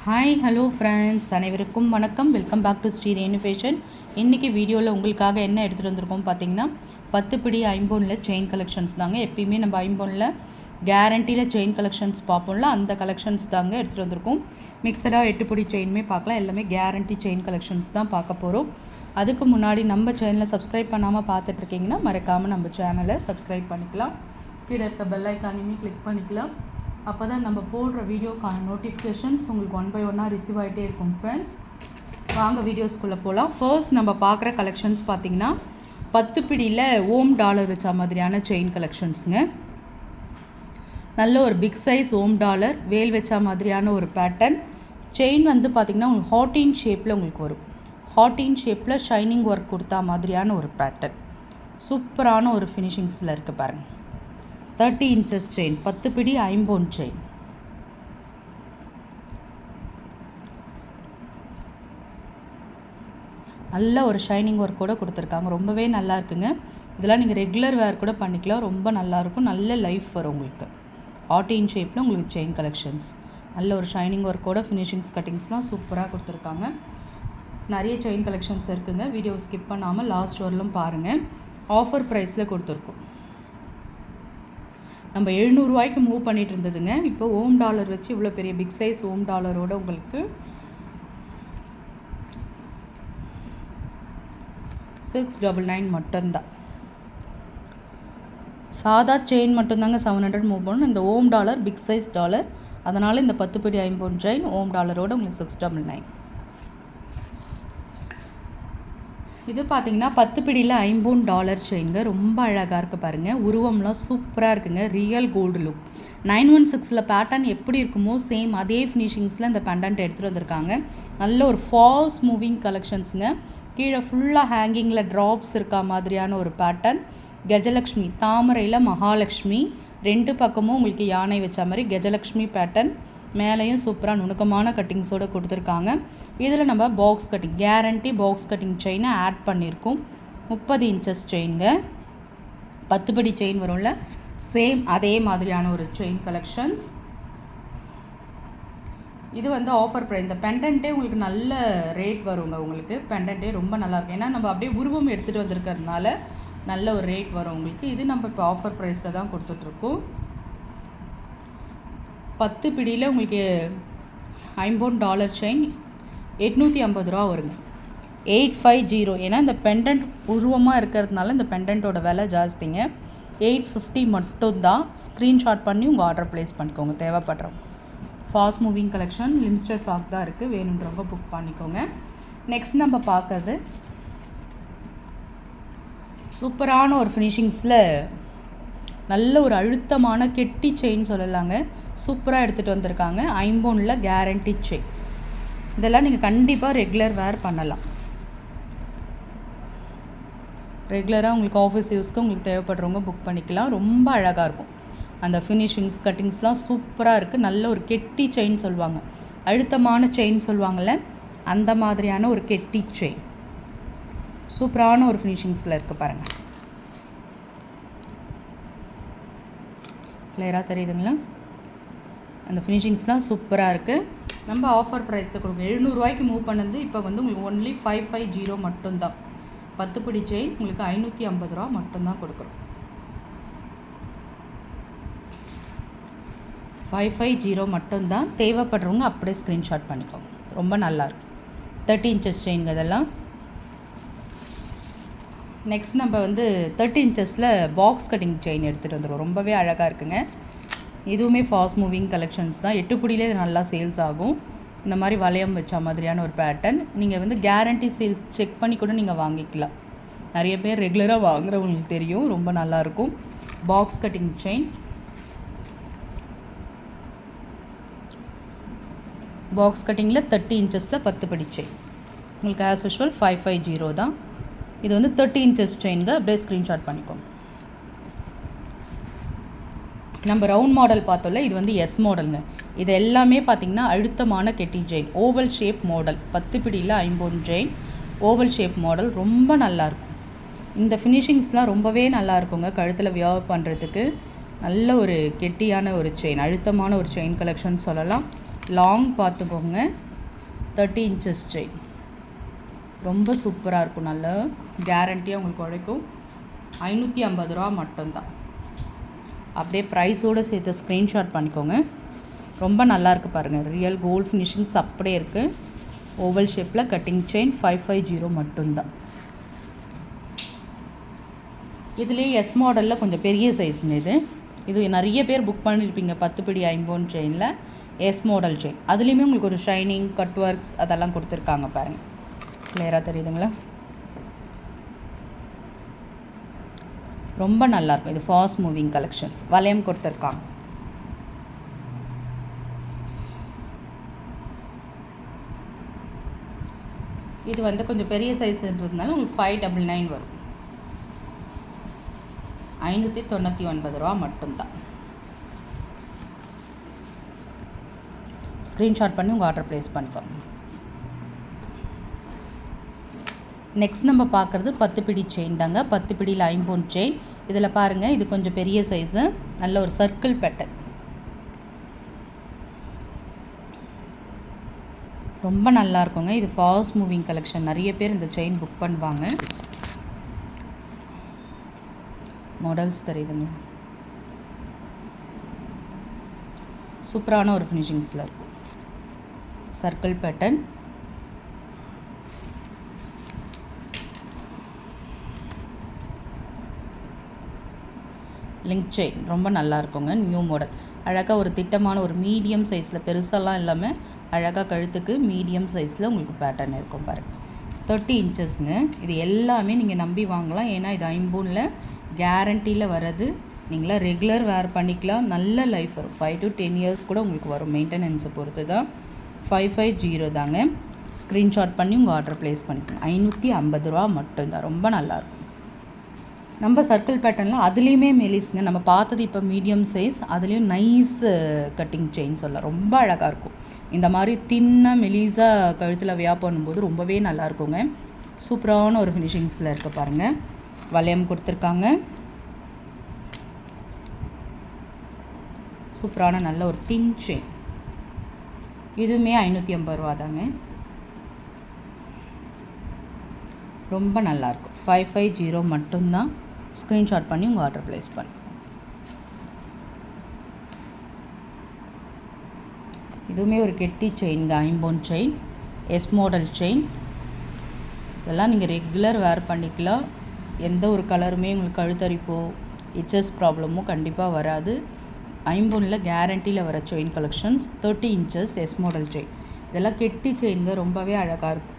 Hi hello friends, அனைவருக்கும் வணக்கம். Welcome back to Sri Renu fashion. இன்றைக்கி வீடியோவில் உங்களுக்காக என்ன எடுத்துகிட்டு வந்திருக்கோம் பார்த்தீங்கன்னா, 10 பிடி ஐம்பொனில் செயின் கலெக்ஷன்ஸ் தாங்க. எப்பயுமே நம்ம ஐம்பொனில் கேரண்டியில் செயின் கலெக்ஷன்ஸ் பார்ப்போம்ல, அந்த கலெக்ஷன்ஸ் தாங்க எடுத்துகிட்டு வந்திருக்கோம். மிக்சடாக 8 பிடி செயினுமே பார்க்கலாம். எல்லாமே கேரண்டி செயின் கலெக்ஷன்ஸ் தான் பார்க்க போகிறோம். அதுக்கு முன்னாடி நம்ம சேனலை சப்ஸ்கிரைப் பண்ணாமல் பார்த்துட்ருக்கீங்கன்னா மறக்காமல் நம்ம சேனலை சப்ஸ்கிரைப் பண்ணிக்கலாம். கீழே இருக்க பெல் ஐக்கானையுமே கிளிக் பண்ணிக்கலாம். அப்போ தான் நம்ம போடுற வீடியோக்கான நோட்டிஃபிகேஷன்ஸ் உங்களுக்கு 1 by 1 ரிசீவ் ஆகிட்டே இருக்கும். ஃப்ரெண்ட்ஸ், வாங்க வீடியோஸ்குள்ளே போகலாம். ஃபர்ஸ்ட் நம்ம பார்க்குற கலெக்ஷன்ஸ் பார்த்திங்கன்னா 10 பிடியில் ஓம் டாலர் வச்ச மாதிரியான செயின் கலெக்ஷன்ஸுங்க. நல்ல ஒரு பிக் சைஸ் ஓம் டாலர் வேல் வச்ச மாதிரியான ஒரு பேட்டர்ன். செயின் வந்து பார்த்திங்கன்னா உங்களுக்கு ஹார்டின் ஷேப்பில் உங்களுக்கு வரும். ஹார்டின் ஷேப்பில் ஷைனிங் ஒர்க் கொடுத்தா மாதிரியான ஒரு பேட்டர்ன். சூப்பரான ஒரு ஃபினிஷிங்ஸில் இருக்குது பாருங்கள். 30 inches செயின், 10 பிடி ஐம்பொன் செயின். நல்ல ஒரு ஷைனிங் ஒர்க் கூட கொடுத்துருக்காங்க. ரொம்பவே நல்லா இருக்குங்க. இதெல்லாம் நீங்கள் ரெகுலர் வேர் கூட பண்ணிக்கலாம். ரொம்ப நல்லாயிருக்கும். நல்ல லைஃப் வரும் உங்களுக்கு. ஆர்டின் ஷேப்பில் உங்களுக்கு செயின் கலெக்ஷன்ஸ். நல்ல ஒரு ஷைனிங் ஒர்க்கோட ஃபினிஷிங்ஸ் கட்டிங்ஸ்லாம் சூப்பராக கொடுத்துருக்காங்க. நிறைய செயின் கலெக்ஷன்ஸ் இருக்குங்க. வீடியோ ஸ்கிப் பண்ணாமல் லாஸ்ட் வரலும் பாருங்கள். ஆஃபர் ப்ரைஸில் கொடுத்துருக்கோம். நம்ம 700 ரூபாய்க்கு மூவ் பண்ணிகிட்டு இருந்ததுங்க. இப்போ ஓம் டாலர் வச்சு இவ்வளோ பெரிய பிக் சைஸ் ஓம் டாலரோட உங்களுக்கு 699 மட்டும்தான். சாதா செயின் மட்டும்தாங்க 700 மூவ் பண்ணணும். இந்த ஓம் டாலர் பிக் சைஸ் டாலர், அதனால் இந்த 10 பிடி ஐம்பொன் செயின் ஓம் டாலரோட உங்களுக்கு 699. இது பார்த்திங்கன்னா 10 பிடியில் ஐம்பொன் டாலர் செயின்ங்க. ரொம்ப அழகாக இருக்குது பாருங்கள். உருவம்லாம் சூப்பராக இருக்குங்க. Real gold look. 916 பேட்டர்ன் எப்படி இருக்குமோ சேம் அதே ஃபினிஷிங்ஸில் இந்த பெண்டன்ட் எடுத்துகிட்டு வந்திருக்காங்க. நல்ல ஒரு ஃபாஸ்ட் மூவிங் கலெக்ஷன்ஸுங்க. கீழே ஃபுல்லாக ஹேங்கிங்கில் ட்ராப்ஸ் இருக்கா மாதிரியான ஒரு பேட்டர்ன். கஜலக்ஷ்மி, தாமரையில் மகாலட்சுமி, 2 பக்கமும் உங்களுக்கு யானை வச்ச மாதிரி கஜலக்ஷ்மி பேட்டர்ன். மேலேயும் சூப்பராக நுணுக்கமான கட்டிங்ஸோடு கொடுத்துருக்காங்க. இதில் நம்ம box cutting, guarantee box cutting செயினை ஆட் பண்ணியிருக்கோம். 30 inches செயின்ங்க. 10 படி செயின் வரும்ல, சேம் அதே மாதிரியான ஒரு செயின் கலெக்ஷன்ஸ். இது வந்து ஆஃபர் ப்ரைஸ். இந்த பெண்டன்ட்டே உங்களுக்கு நல்ல ரேட் வருங்க. உங்களுக்கு பெண்டன்ட்டே ரொம்ப நல்லாயிருக்கும். ஏன்னா நம்ம அப்படியே உருவம் எடுத்துகிட்டு வந்திருக்கிறதுனால நல்ல ஒரு ரேட் வரும் உங்களுக்கு. இது நம்ம இப்போ ஆஃபர் ப்ரைஸில் தான் கொடுத்துட்ருக்கோம். 10 பிடியில் உங்களுக்கு ஐம்பொன் டாலர் செயின் 850 ரூபா வருங்க. 850. ஏன்னா இந்த பெண்டன்ட் உருவமாக இருக்கிறதுனால இந்த பெண்டன்ட்டோட விலை ஜாஸ்திங்க. 850 மட்டும்தான். ஸ்க்ரீன்ஷாட் பண்ணி உங்கள் ஆர்டர் ப்ளேஸ் பண்ணிக்கோங்க தேவைப்படுறோம். Fast moving collection, limited stock தான் இருக்குது. வேணுன்றவங்க புக் பண்ணிக்கோங்க. நெக்ஸ்ட் நம்ம பார்க்கறது சூப்பரான ஒரு ஃபினிஷிங்ஸில் நல்ல ஒரு அழுத்தமான கெட்டி செயின் சொல்லலாங்க. சூப்பராக எடுத்துகிட்டு வந்திருக்காங்க. ஐம்பொனில் கேரண்டி செயின். இதெல்லாம் நீங்கள் கண்டிப்பாக ரெகுலர் வேர் பண்ணலாம். ரெகுலராக உங்களுக்கு ஆஃபீஸ் யூஸ்க்கு உங்களுக்கு தேவைப்படுறவங்க புக் பண்ணிக்கலாம். ரொம்ப அழகாக இருக்கும். அந்த ஃபினிஷிங்ஸ் கட்டிங்ஸ்லாம் சூப்பராக இருக்குது. நல்ல ஒரு கெட்டி செயின் சொல்லுவாங்க, அழுத்தமான செயின் சொல்லுவாங்கள்ல, அந்த மாதிரியான ஒரு கெட்டி செயின். சூப்பரான ஒரு ஃபினிஷிங்ஸில் இருக்குது பாருங்கள். கிளியராக தெரியுதுங்களா? அந்த ஃபினிஷிங்ஸ்லாம் சூப்பராக இருக்குது. நம்ம ஆஃபர் ப்ரைஸில் கொடுக்குறோம். 700 ரூபாய்க்கு மூவ் பண்ணது இப்போ வந்து உங்களுக்கு ஒன்லி 550 மட்டும்தான். 10 பிடி செயின் உங்களுக்கு 550 ரூபா மட்டும்தான் கொடுக்குறோம். 550 மட்டும்தான். தேவைப்படுறவங்க அப்படியே ஸ்க்ரீன்ஷாட் பண்ணிக்கோங்க. ரொம்ப நல்லாயிருக்கும். 30 inches செயின்ங்க இதெல்லாம். நெக்ஸ்ட் நம்ம வந்து 30 inchஸில் பாக்ஸ் கட்டிங் செயின் எடுத்துகிட்டு வந்துடும். ரொம்பவே அழகாக இருக்குங்க. இதுவுமே ஃபாஸ்ட் மூவிங் கலெக்ஷன்ஸ் தான். 8 பிடியிலே இது நல்லா சேல்ஸ் ஆகும். இந்த மாதிரி வளையம் வச்ச மாதிரியான ஒரு பேட்டர்ன். நீங்கள் வந்து கேரண்டி சேல்ஸ் செக் பண்ணி கூட நீங்கள் வாங்கிக்கலாம். நிறைய பேர் ரெகுலராக வாங்குறவங்களுக்கு தெரியும். ரொம்ப நல்லாயிருக்கும். Box cutting chain. பாக்ஸ் கட்டிங்கில் 30 inchஸில் 10 படி செயின் உங்களுக்கு ஆஸ் யூஷுவல் 550 தான். இது வந்து 30 inches செயின்ங்க. அப்படியே ஸ்க்ரீன்ஷாட் பண்ணிக்கோங்க. நம்ம ரவுண்ட் மாடல் பார்த்தோம்ல, இது வந்து எஸ் மாடலுங்க. இது எல்லாமே பார்த்திங்கன்னா அழுத்தமான கெட்டி செயின், ஓவல் ஷேப் மாடல். 10 பிடியில் ஐம்பொன் செயின், ஓவல் ஷேப் மாடல். ரொம்ப நல்லாயிருக்கும். இந்த ஃபினிஷிங்ஸ்லாம் ரொம்பவே நல்லா இருக்குங்க. கழுத்தில் வியர் பண்ணுறதுக்கு நல்ல ஒரு கெட்டியான ஒரு செயின், அழுத்தமான ஒரு செயின் கலெக்ஷன் சொல்லலாம். லாங் பார்த்துக்கோங்க. 30 inches செயின். ரொம்ப சூப்பராக இருக்கும். நல்ல கேரண்டியாக உங்களுக்கு உழைக்கும். 550 ரூபா மட்டும்தான். அப்படியே ப்ரைஸோடு சேர்த்து ஸ்க்ரீன்ஷாட் பண்ணிக்கோங்க. ரொம்ப நல்லாயிருக்கு பாருங்கள். ரியல் கோல்ட் ஃபினிஷிங்ஸ் அப்படியே இருக்குது. ஓவல் ஷேப்பில் கட்டிங் செயின் 550 மட்டும்தான். இதுலேயே எஸ் மாடலில் கொஞ்சம் பெரிய சைஸுங்க. இது நிறைய பேர் புக் பண்ணியிருப்பீங்க. 10 பிடி ஐம்பொன் செயினில் எஸ் மாடல் செயின். அதுலேயுமே உங்களுக்கு ஒரு ஷைனிங் கட் ஒர்க்ஸ் அதெல்லாம் கொடுத்துருக்காங்க பாருங்கள். கிளியராக தெரியுதுங்களா? ரொம்ப நல்லாயிருக்கும். இது ஃபாஸ்ட் மூவிங் கலெக்ஷன்ஸ். வளையம் கொடுத்துருக்காங்க. இது வந்து கொஞ்சம் பெரிய சைஸ்ன்றதுனால உங்களுக்கு 599 வரும். 599 ரூபா மட்டும்தான். ஸ்க்ரீன்ஷாட் பண்ணி உங்கள் ஆர்டர் ப்ளேஸ் பண்ணிக்கோங்க. நெக்ஸ்ட் நம்ம பார்க்குறது 10 பிடி செயின் தாங்க. 10 பிடியில் ஐம்பொன் செயின். இதில் பாருங்கள், இது கொஞ்சம் பெரிய சைஸு. நல்ல ஒரு சர்க்கிள் பேட்டர்ன். ரொம்ப நல்லா இருக்குங்க. இது ஃபாஸ்ட் மூவிங் கலெக்ஷன். நிறைய பேர் இந்த செயின் புக் பண்ணுவாங்க. மாடல்ஸ் தெரியுதுங்க. சூப்பரான ஒரு ஃபினிஷிங்ஸில் இருக்கும். Circle pattern. லிங்க் செயின் ரொம்ப நல்லா இருக்குங்க. New model. அழகாக ஒரு திட்டமான ஒரு மீடியம் சைஸில், பெருசாலாம் இல்லாமல் அழகாக கழுத்துக்கு மீடியம் சைஸில் உங்களுக்கு பேட்டர்ன் இருக்கும் பாருங்கள். 30 inchesங்க. இது எல்லாமே நீங்கள் நம்பி வாங்கலாம். ஏன்னா இது ஐம்பொனில் கேரண்டியில் வர்றது. நீங்களாம் ரெகுலர் வேர் பண்ணிக்கலாம். நல்ல லைஃப் வரும். 5 to 10 years கூட உங்களுக்கு வரும். மெயின்டெனன்ஸை பொறுத்து தான். 550 தாங்க. ஸ்க்ரீன்ஷாட் பண்ணி உங்கள் ஆர்டர் ப்ளேஸ் பண்ணிக்கணும். 550 ரூபா மட்டும்தான். ரொம்ப நல்லாயிருக்கும். நம்ம சர்க்கிள் பேட்டர்னில் அதுலேயுமே மெலிஸுங்க. நம்ம பார்த்தது இப்போ மீடியம் சைஸ். அதுலேயும் நைஸ் கட்டிங் செயின் சொல்லலாம். ரொம்ப அழகாக இருக்கும். இந்த மாதிரி தின்னாக மெலிஸாக கழுத்தில் வியா பண்ணும்போது ரொம்பவே நல்லா இருக்குங்க. சூப்பரான ஒரு ஃபினிஷிங்ஸில் இருக்க பாருங்கள். வளையம் கொடுத்துருக்காங்க. சூப்பரான நல்ல ஒரு தின் செயின். இதுவுமே 550 ரூபா தாங்க. ரொம்ப நல்லாயிருக்கும். 550 மட்டும்தான். ஸ்க்ரீன்ஷாட் பண்ணி உங்கள் ஆர்டர் ப்ளேஸ் பண்ணு. இதுவுமே ஒரு கெட்டி செயின்ங்க. ஐம்பொன் செயின், எஸ் மாடல் செயின். இதெல்லாம் நீங்கள் ரெகுலர் வேர் பண்ணிக்கலாம். எந்த ஒரு கலருமே உங்களுக்கு கழுத்தரிப்போ இச்சஸ் ப்ராப்ளமோ கண்டிப்பாக வராது. ஐம்பொனில் கேரண்டியில் வர chain collections. 30 inches S model chain. இதெல்லாம் கெட்டி செயின்ங்க. ரொம்பவே அழகாக இருக்கும்.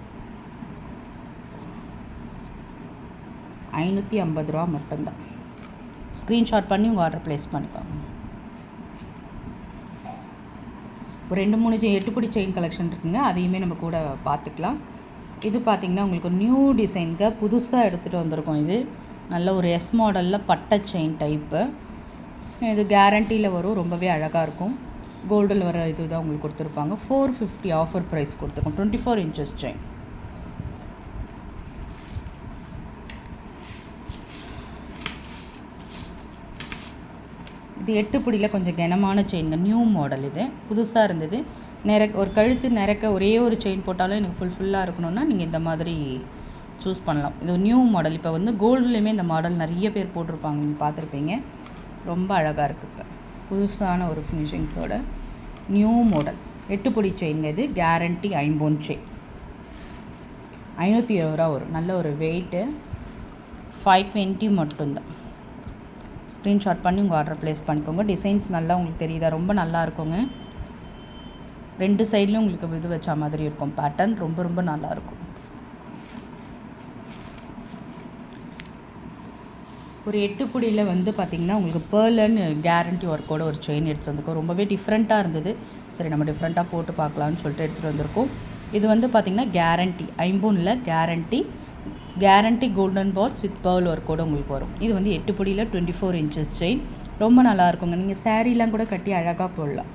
550 ரூபா மட்டும்தான். ஸ்க்ரீன்ஷாட் பண்ணி உங்கள் ஆர்டர் ப்ளேஸ் பண்ணிக்கோங்க. ஒரு 2-3 8 பிடி செயின் கலெக்ஷன் இருக்குங்க. அதையுமே நம்ம கூட பார்த்துக்கலாம். இது பார்த்திங்கன்னா உங்களுக்கு நியூ டிசைனுக்கு புதுசாக எடுத்துகிட்டு வந்திருக்கோம். இது நல்ல ஒரு எஸ் மாடலில் பட்டை செயின் டைப்பு. இது கேரண்டியில் வரும். ரொம்பவே அழகாக இருக்கும். கோல்டில் வர இது தான் உங்களுக்கு கொடுத்துருப்பாங்க. 450 ஆஃபர் ப்ரைஸ் கொடுத்துருக்கோம். 24 inches செயின். இது 8 பிடியில் கொஞ்சம் கனமான செயின்ங்க. New model. இது புதுசாக இருந்தது. ஒரு கழுத்து நிறக்க ஒரே ஒரு செயின் போட்டாலும் எனக்கு ஃபுல்லாக இருக்கணும்னா நீங்கள் இந்த மாதிரி சூஸ் பண்ணலாம். இது நியூ மாடல். இப்போ வந்து கோல்டுலேயுமே இந்த மாடல் நிறைய பேர் போட்டிருப்பாங்க. நீங்கள் பார்த்துருப்பீங்க. ரொம்ப அழகாக இருக்குது. இப்போ புதுசான ஒரு ஃபினிஷிங்ஸோட நியூ மாடல் 8 பிடி செயின்ங்க. இது கேரண்டி ஐம்பொன் செயின். 520 ரூபா வரும். நல்ல ஒரு வெயிட்டு. 520 மட்டும்தான். ஸ்க்ரீன்ஷாட் பண்ணி உங்கள் ஆர்டர் ப்ளேஸ் பண்ணிக்கோங்க. டிசைன்ஸ் நல்லா உங்களுக்கு தெரியுதா? ரொம்ப நல்லா இருக்குங்க. 2 சைட்லையும் உங்களுக்கு இது வச்ச மாதிரி இருக்கும். பேட்டர்ன் ரொம்ப ரொம்ப நல்லாயிருக்கும். ஒரு 8 பிடியில் வந்து பார்த்திங்கன்னா உங்களுக்கு பேர்லன்னு கேரண்டி ஒர்க்கோட ஒரு செயின் எடுத்துகிட்டு வந்திருக்கோம். ரொம்பவே டிஃப்ரெண்ட்டாக இருந்தது. சரி, நம்ம டிஃப்ரெண்ட்டாக போட்டு பார்க்கலான்னு சொல்லிட்டு எடுத்துகிட்டு வந்திருக்கோம். இது வந்து பார்த்திங்கன்னா கேரண்டி ஐம்பொனில் guarantee golden balls with pearl ஒர்க்கோடு உங்களுக்கு வரும். இது வந்து 8 பிடியில் 24 inches செயின். ரொம்ப நல்லாயிருக்குங்க. நீங்கள் சேரீலாம் கூட கட்டி அழகாக போடலாம்.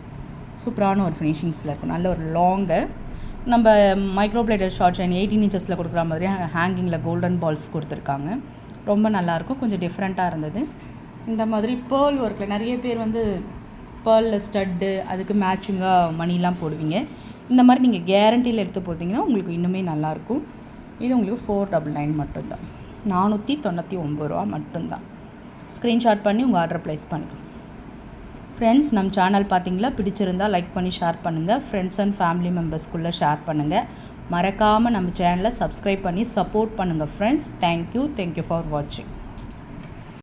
சூப்பரான ஒரு ஃபினிஷிங்ஸில் இருக்கும். நல்ல ஒரு லாங்கு நம்ம மைக்ரோ பிளேட்டட் ஷார்ட் செயின் 18 inchesல கொடுக்குற மாதிரி ஹேங்கிங்கில் கோல்டன் பால்ஸ் கொடுத்துருக்காங்க. ரொம்ப நல்லாயிருக்கும். கொஞ்சம் டிஃப்ரெண்ட்டாக இருந்தது. இந்த மாதிரி பேர்ல் ஒர்க்கில் நிறைய பேர் வந்து பேர்லில் ஸ்டட்டு அதுக்கு மேட்சிங்காக மணிலாம் போடுவீங்க. இந்த மாதிரி நீங்கள் கேரண்டியில் எடுத்து போட்டிங்கன்னா உங்களுக்கு இன்னுமே நல்லாயிருக்கும். இது உங்களுக்கு 499 மட்டும்தான், 499 ரூபா மட்டும்தான். ஸ்க்ரீன்ஷாட் பண்ணி உங்கள் ஆர்டர் ப்ளேஸ் பண்ணிக்கணும். ஃப்ரெண்ட்ஸ், நம்ம சேனல் பார்த்தீங்களா, பிடிச்சிருந்தால் லைக் பண்ணி ஷேர் பண்ணுங்கள். ஃப்ரெண்ட்ஸ் அண்ட் ஃபேமிலி மெம்பர்ஸ்குள்ளே ஷேர் பண்ணுங்கள். மறக்காமல் நம்ம சேனலை சப்ஸ்கிரைப் பண்ணி சப்போர்ட் பண்ணுங்கள் ஃப்ரெண்ட்ஸ். தேங்க்யூ ஃபார் வாட்சிங்.